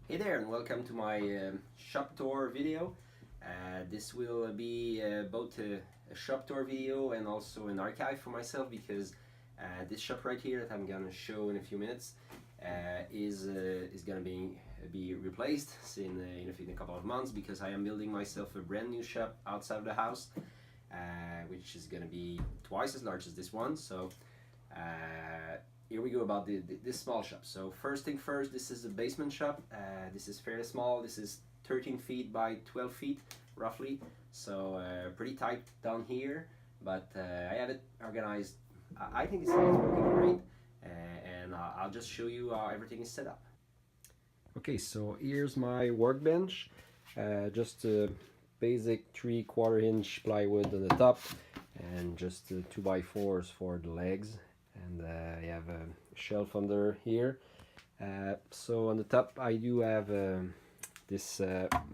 Hey there and welcome to my shop tour video. This will be both a shop tour video and also an archive for myself because this shop right here that I'm gonna show in a few minutes is gonna be replaced in a couple of months because I am building myself a brand new shop outside of the house, which is gonna be twice as large as this one. So here we go about this small shop. So first thing first, this is a basement shop. This is fairly small. This is 13 feet by 12 feet roughly, so pretty tight down here, but I have it organized. I think it's working great, and I'll just show you how everything is set up. Okay, so here's my workbench. Just a basic 3/4 inch plywood on the top and just 2x4s for the legs, and I have a shelf under here. So on the top I do have this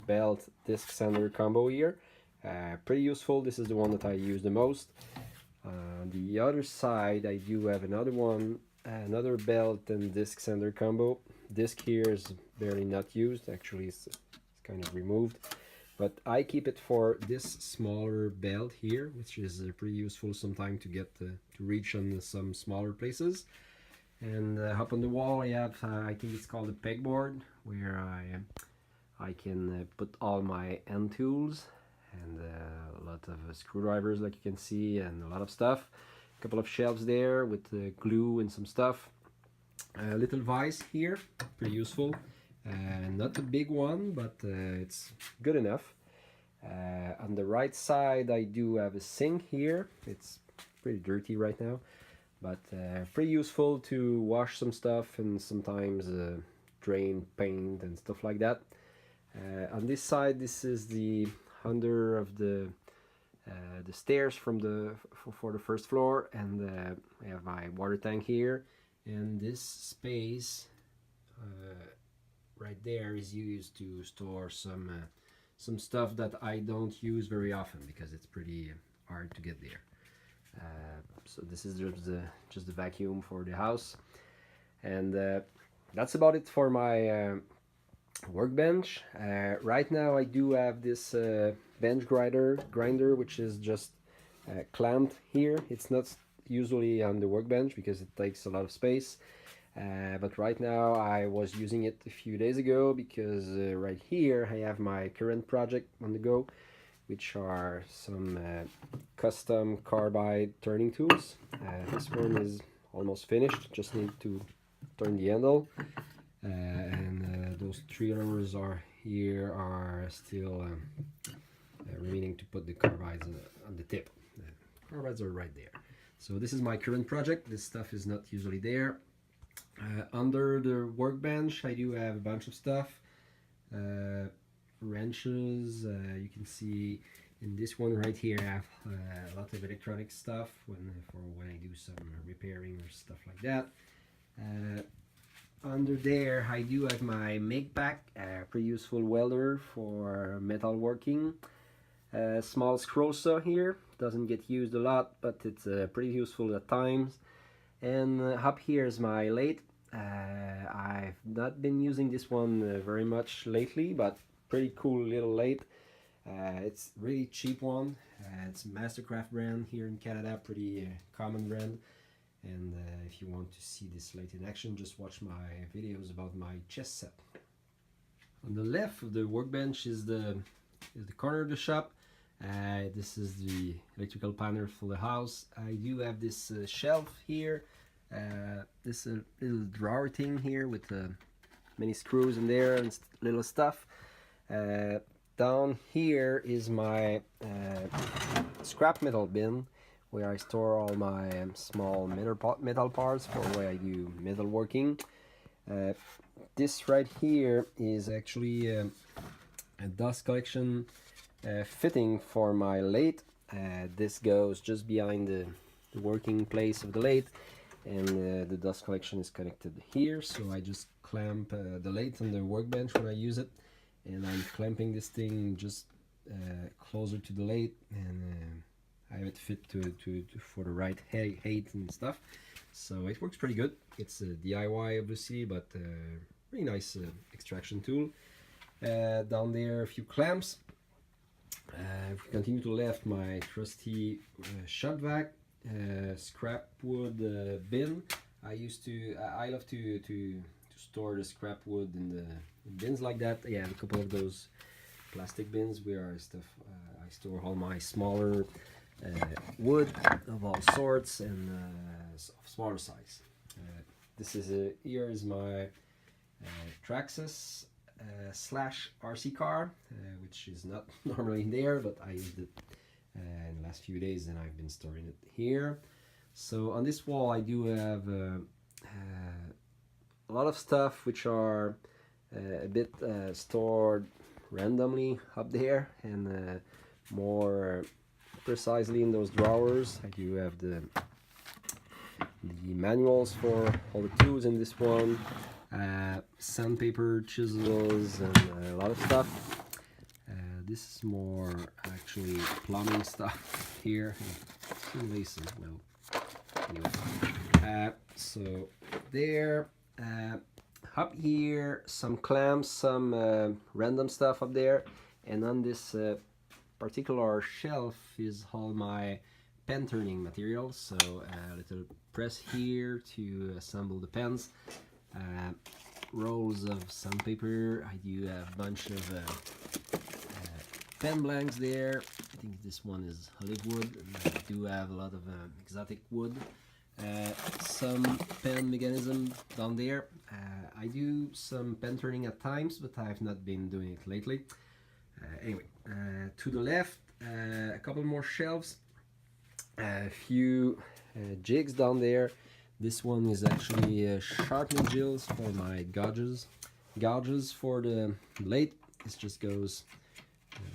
belt disc sander combo here. Pretty useful. This is the one that I use the most. On the other side I do have another one, another belt and disc sander combo. Disc here is barely not used, actually it's kind of removed, but I keep it for this smaller belt here, which is pretty useful sometimes to get to reach on some smaller places. And up on the wall I have, I think it's called a pegboard, where I can put all my end tools and a lot of screwdrivers, like you can see, and a lot of stuff. A couple of shelves there with glue and some stuff. A little vise here, pretty useful. Not a big one, but it's good enough. On the right side I do have a sink here. It's pretty dirty right now, but pretty useful to wash some stuff and sometimes drain paint and stuff like that. On this side, this is the under of the stairs from for the first floor, and I have my water tank here, and this space right there is used to store some stuff that I don't use very often because it's pretty hard to get there. So this is just the vacuum for the house, and that's about it for my workbench. Right now I do have this bench grinder which is just clamped here. It's not usually on the workbench because it takes a lot of space, but right now I was using it a few days ago because right here I have my current project on the go, which are some custom carbide turning tools. This one is almost finished, just need to turn the handle, and those 3 others are here are still remaining to put the carbides on the tip. The carbides are right there. So this is my current project. This stuff is not usually there. Under the workbench I do have a bunch of stuff. Wrenches, you can see in this one right here I have a lot of electronic stuff for when I do some repairing or stuff like that. Under there I do have my make pack, pretty useful welder for metal working. Small scroll saw here, doesn't get used a lot, but it's pretty useful at times. And up here is my lathe. I've not been using this one very much lately, but pretty cool little lathe. It's really cheap one. It's a Mastercraft brand here in Canada, pretty common brand. And if you want to see this lathe in action, just watch my videos about my chess set. On the left of the workbench is the corner of the shop. This is the electrical panel for the house. I do have this shelf here. This little drawer thing here with many screws in there and little stuff. Down here is my scrap metal bin, where I store all my small metal parts for where I do metalworking. This right here is actually a dust collection fitting for my lathe. This goes just behind the working place of the lathe, and the dust collection is connected here, so I just clamp the lathe on the workbench when I use it, and I'm clamping this thing just closer to the lathe, and I have it fit for the right height and stuff, so it works pretty good. It's a DIY obviously, but really nice extraction tool. Down there, a few clamps. If we continue to left, my trusty shop vac, scrap wood bin. I love to store the scrap wood in the bins like that. Yeah, a couple of those plastic bins where I store all my smaller wood of all sorts and smaller size. This is here is my Traxxas slash RC car, which is not normally in there, but I used it in the last few days and I've been storing it here. So on this wall I do have a lot of stuff which are a bit stored randomly up there, and more precisely in those drawers I do have the manuals for all the tools in this one, sandpaper, chisels, and a lot of stuff. This is more actually plumbing stuff here. Some laces, well, anyway. So there, up here, some clamps, some random stuff up there, and on this particular shelf is all my pen turning materials. So a little press here to assemble the pens, rolls of sandpaper. I do have a bunch of pen blanks there. I think this one is olive wood, and I do have a lot of exotic wood. Some pen mechanism down there. I do some pen turning at times, but I've not been doing it lately. Anyway, to the left, a couple more shelves, a few jigs down there. This one is actually sharpening drills for my gouges for the blade. This just goes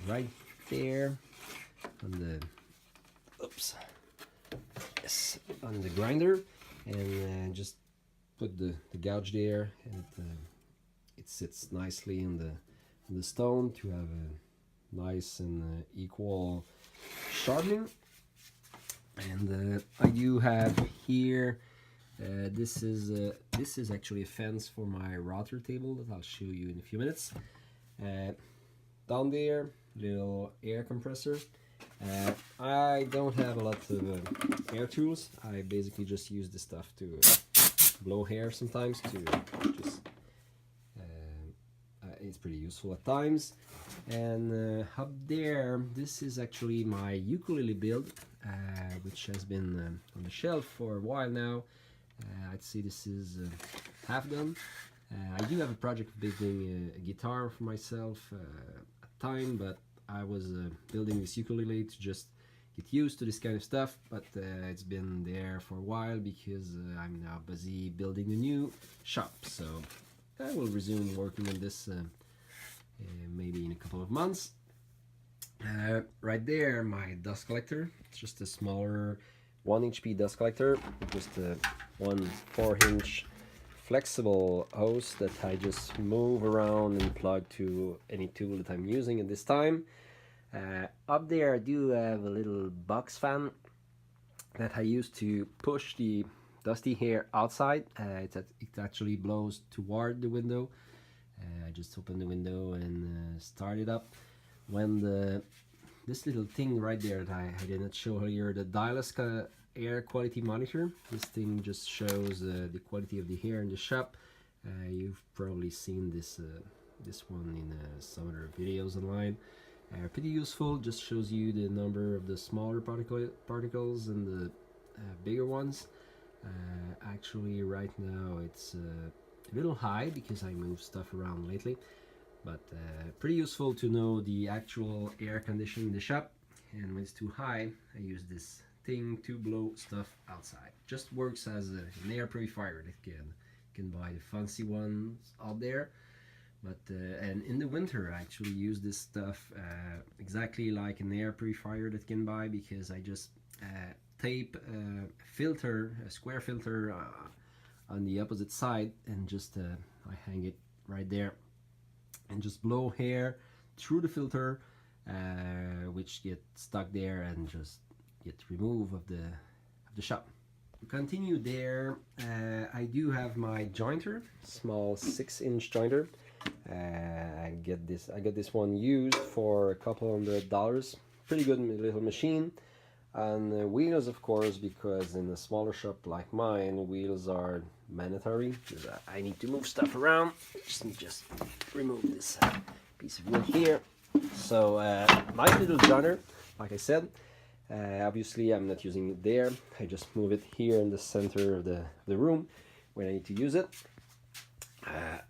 right there on the on the grinder, and just put the gouge there, and it sits nicely in the stone to have a nice and equal sharpening. And I do have here, this is actually a fence for my router table that I'll show you in a few minutes. Down there, little air compressor. I don't have a lot of air tools. I basically just use this stuff to blow hair sometimes, to just it's pretty useful at times. And up there, this is actually my ukulele build, which has been on the shelf for a while now. I'd say this is half done. I do have a project of building a guitar for myself at time, but I was building this ukulele to just get used to this kind of stuff, but it's been there for a while because I'm now busy building a new shop. So I will resume working on this maybe in a couple of months. Right there, my dust collector. It's just a smaller 1 HP dust collector, just a 1 4-inch flexible hose that I just move around and plug to any tool that I'm using at this time. Up there I do have a little box fan that I use to push the dusty hair outside. It actually blows toward the window. I just open the window and start it up. When this little thing right there that I didn't show earlier, the Dylos air quality monitor, this thing just shows the quality of the hair in the shop. You've probably seen this one in some other videos online. Pretty useful, just shows you the number of the smaller particles and the bigger ones. Actually right now it's a little high because I move stuff around lately, but pretty useful to know the actual air condition in the shop. And when it's too high, I use this thing to blow stuff outside. Just works as an air purifier that can buy the fancy ones out there. But and in the winter I actually use this stuff exactly like an air purifier that can buy, because I just tape a square filter on the opposite side, and just I hang it right there and just blow hair through the filter, which get stuck there and just get removed of the shop. To continue there, I do have my jointer, small 6-inch jointer. I got this one used for a couple $100. Pretty good little machine. And wheels, of course, because in a smaller shop like mine, wheels are mandatory. I need to move stuff around. Just remove this piece of wood here. So nice little jointer, like I said. Obviously, I'm not using it there. I just move it here in the center of the room when I need to use it.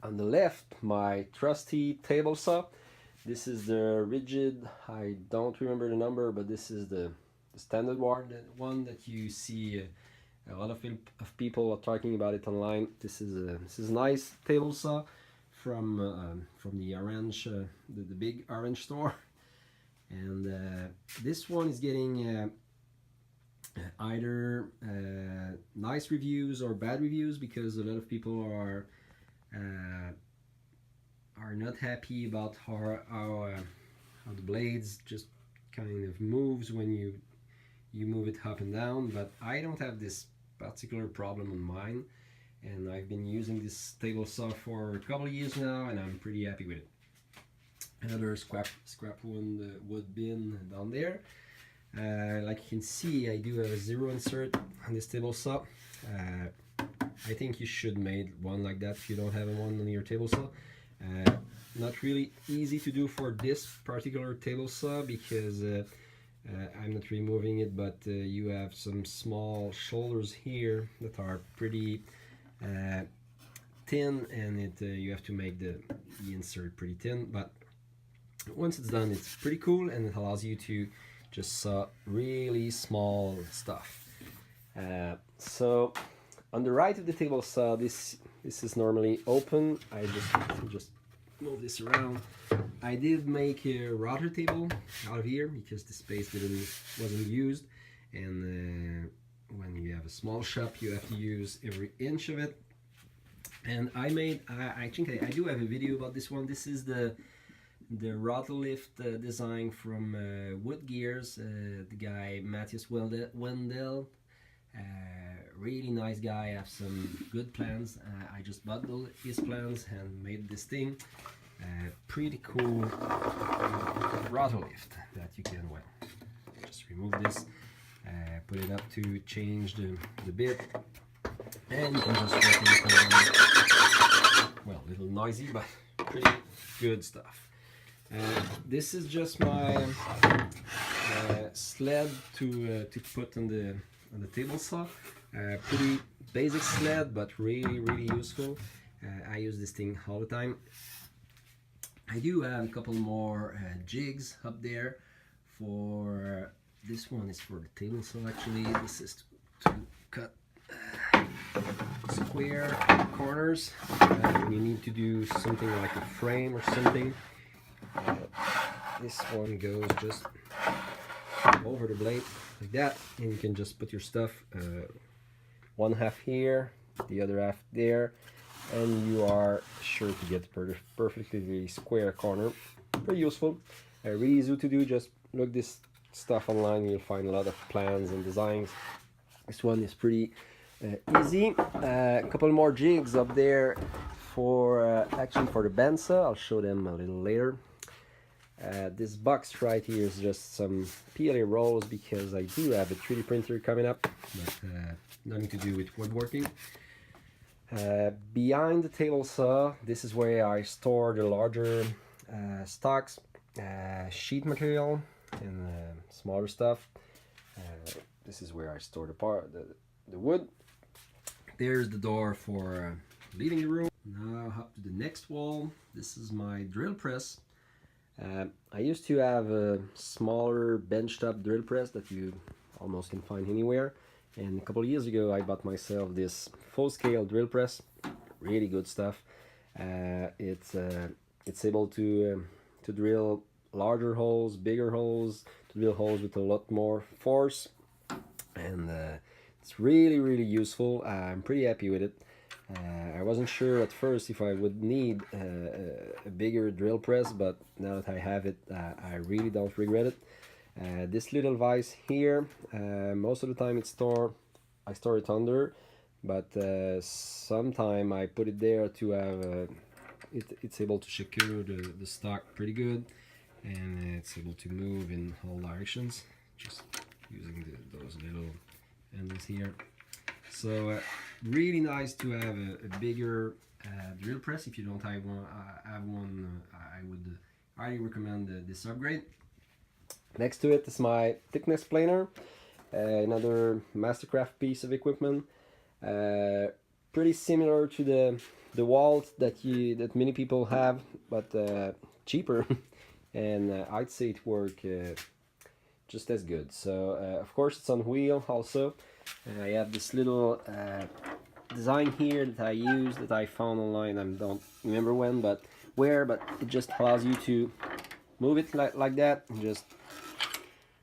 On the left, my trusty table saw. This is the rigid, I don't remember the number, but this is the standard one that you see a lot of people are talking about it online. This is a nice table saw from the orange, the big orange store. And this one is getting either nice reviews or bad reviews, because a lot of people are not happy about how the blades just kind of moves when you move it up and down. But I don't have this particular problem on mine, and I've been using this table saw for a couple of years now, and I'm pretty happy with it. Another scrap wood bin down there. Like you can see, I do have a 0 insert on this table saw. I think you should make one like that if you don't have one on your table saw. Not really easy to do for this particular table saw, because I'm not removing it, but you have some small shoulders here that are pretty thin, and you have to make the insert pretty thin. But once it's done, it's pretty cool, and it allows you to just saw really small stuff. So on the right of the table saw, this is normally open. I just move this around. I did make a router table out of here because the space wasn't used, and when you have a small shop, you have to use every inch of it. And I think I do have a video about this one. This is the Rotolift design from Wood Gears, the guy Matthias Wendell. Really nice guy, have some good plans. I just bought his plans and made this thing. Pretty cool Rotolift that you can, well, just remove this, put it up to change the bit, and you can just work it. Well, a little noisy, but pretty good stuff. This is just my sled to put on the table saw. Pretty basic sled, but really useful. I use this thing all the time. I do have a couple more jigs up there. For this one is for the table saw actually. This is to cut square corners when you need to do something like a frame or something. This one goes just over the blade like that, and you can just put your stuff one half here, the other half there, and you are sure to get perfectly square corner. Pretty useful, really easy to do. Just look this stuff online, you'll find a lot of plans and designs. This one is pretty easy. A couple more jigs up there for actually for the bandsaw. I'll show them a little later. This box right here is just some PLA rolls, because I do have a 3D printer coming up, but nothing to do with woodworking. Behind the table saw, this is where I store the larger stocks, sheet material, and smaller stuff. This is where I store the wood. There's the door for leaving the room. Now up to the next wall. This is my drill press. I used to have a smaller benchtop drill press that you almost can find anywhere, and a couple of years ago I bought myself this full-scale drill press. Really good stuff. It's able to drill larger holes, bigger holes, to drill holes with a lot more force, and it's really useful. I'm pretty happy with it. I wasn't sure at first if I would need a bigger drill press, but now that I have it, I really don't regret it. This little vise here, most of the time I store it under. but sometime I put it there to have it's able to secure the stock pretty good, and it's able to move in all directions just using those little handles here. So really nice to have a bigger drill press. If you don't have one, I would highly recommend this upgrade. Next to it is my thickness planer, another Mastercraft piece of equipment, pretty similar to the Walt that many people have, but cheaper, and I'd say it works just as good. So of course it's on wheel also. I have this little design here that I use, that I found online. I don't remember when, but it just allows you to move it like that, and just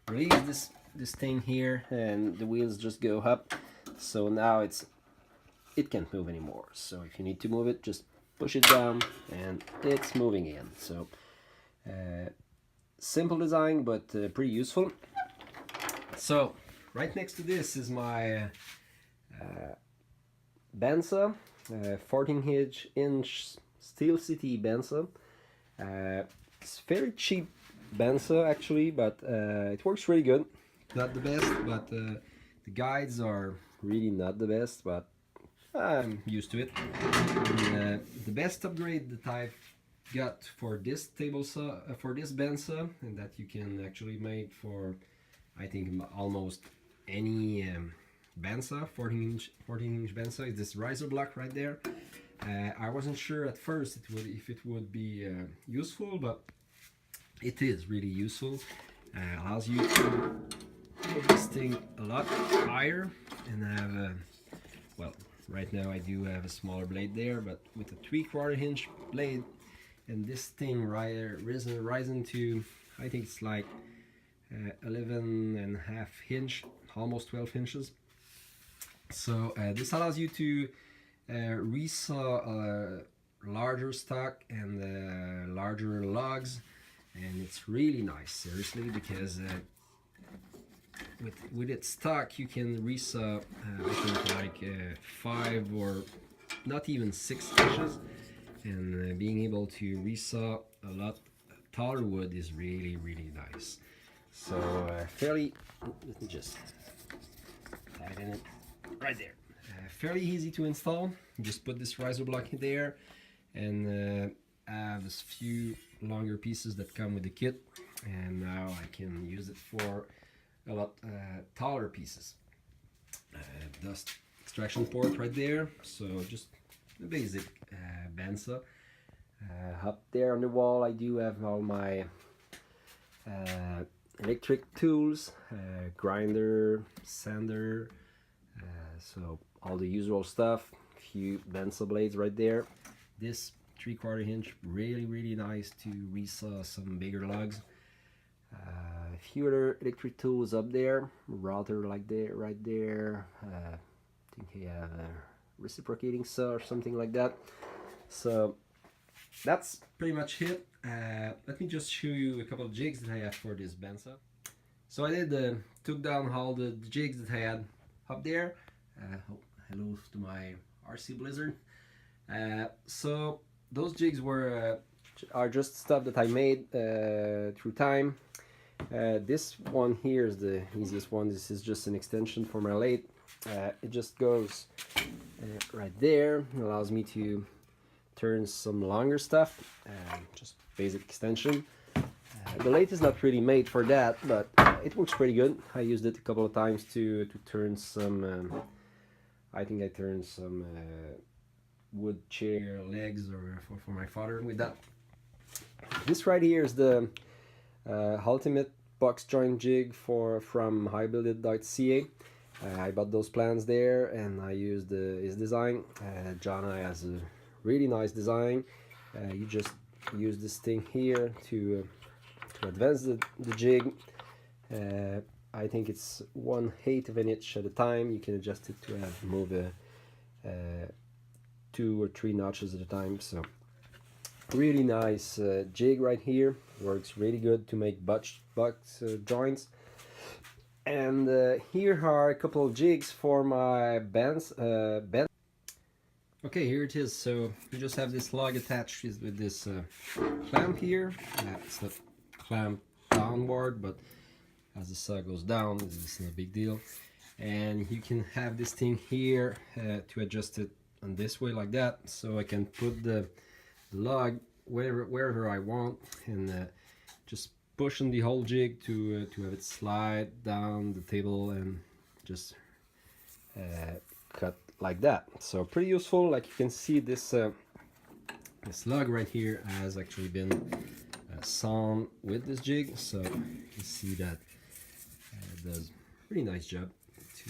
release this thing here, and the wheels just go up. So now it can't move anymore. So if you need to move it, just push it down and it's moving again. So simple design, but pretty useful. So right next to this is my Bensa, 14-inch Steel City Bensa. It's very cheap Bensa actually, but it works really good. Not the best, but the guides are really not the best, but I'm used to it. And, the best upgrade that I've got for this table saw, for this Bensa, and that you can actually make for, I think, almost any Bensa, 14-inch Bensa, is this riser block right there. I wasn't sure at first if it would be useful, but it is really useful. Allows you to make this thing a lot higher and have well, right now I do have a smaller blade there, but with a 3/4 inch blade, and this thing rising to, I think it's like 11.5 inch, almost 12 inches. So this allows you to resaw larger stock and larger logs, and it's really nice, seriously, because with its stock you can resaw I think like 5 or not even 6 inches, and being able to resaw a lot taller wood is really nice. So fairly, let me just tighten it right there. Fairly easy to install. You just put this riser block in there, and have a few longer pieces that come with the kit, and now I can use it for a lot taller pieces. Dust extraction port right there, so just the basic Bensa. Up there on the wall I do have all my electric tools, grinder, sander, so all the usual stuff. Few Bensa blades right there. This 3/4 inch, really nice to resaw some bigger logs. A few other electric tools up there, router like there, right there. I think I have a reciprocating saw or something like that. So that's pretty much it. Let me just show you a couple of jigs that I have for this Bensa. So I took down all the jigs that I had up there. Oh, hello to my RC Blizzard. So those jigs are just stuff that I made through time. This one here is the easiest one. This is just an extension for my lathe. It just goes right there. It allows me to turn some longer stuff, just basic extension. The lathe is not really made for that, but it works pretty good. I used it a couple of times to turn some, I think I turned some wood chair legs or for my father with that. This right here is the ultimate box joint jig from highbuildit.ca. I bought those plans there, and I used his design. John has a really nice design. You just use this thing here to advance the jig. I think it's 1/8 of an inch at a time. You can adjust it to move 2 or 3 notches at a time. So really nice jig right here. Works really good to make box joints. And here are a couple of jigs for my bands. Okay, here it is. So you just have this lug attached with this clamp here. It's not clamped downward, but as the saw goes down, it's not a big deal. And you can have this thing here to adjust it on this way like that, so I can put the lug wherever I want, and just push on the whole jig to have it slide down the table and just cut like that. So pretty useful. Like you can see, this this lug right here has actually been sewn with this jig, so you can see that it does a pretty nice job to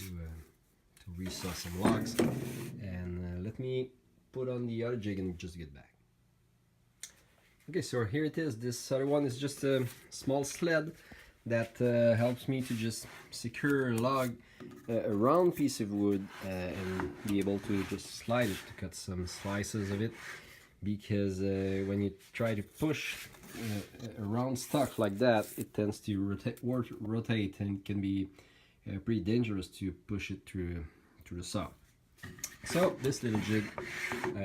resaw some logs. And let me put on the other jig and just get back. Okay, so here it is. This other one is just a small sled that helps me to just secure a log, a round piece of wood, and be able to just slide it to cut some slices of it. Because when you try to push a round stock like that, it tends to rotate, and it can be pretty dangerous to push it through the saw. So this little jig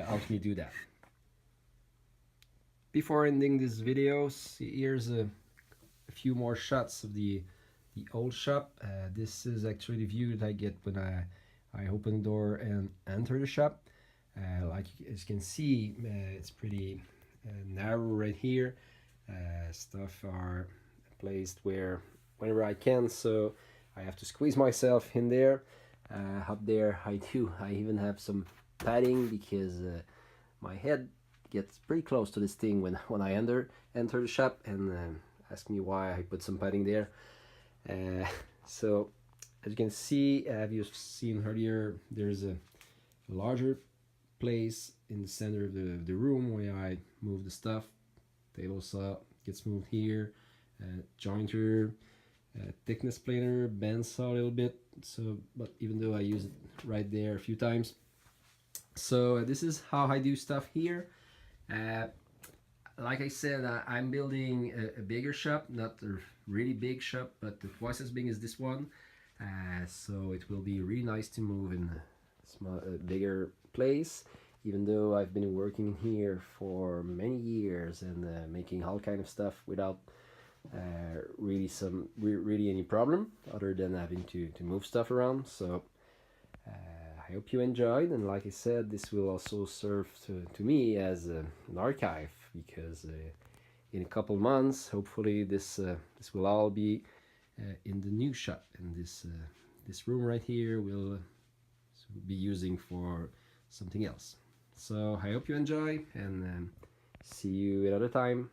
helps me do that. Before ending this video, here's a few more shots of the old shop. This is actually the view that I get when I open the door and enter the shop. Like as you can see, it's pretty narrow right here. Stuff are placed whenever I can, so I have to squeeze myself in there. Up there I even have some padding, because my head gets pretty close to this thing when I enter the shop, and ask me why I put some padding there. So as you can see, you've seen earlier, there's a larger place in the center of the room where I move the stuff. Table saw gets moved here, jointer, thickness planer, band saw a little bit. So, but even though I use it right there a few times. So this is how I do stuff here. Like I said, I'm building a bigger shop, not a really big shop, but twice as big as this one. So it will be really nice to move in a bigger place, even though I've been working here for many years and making all kind of stuff without really any problem, other than having to move stuff around. So I hope you enjoyed, and like I said, this will also serve to me as an archive, because in a couple months, hopefully this will all be in the new shop, and this room right here will be using for something else. So I hope you enjoy, and see you another time.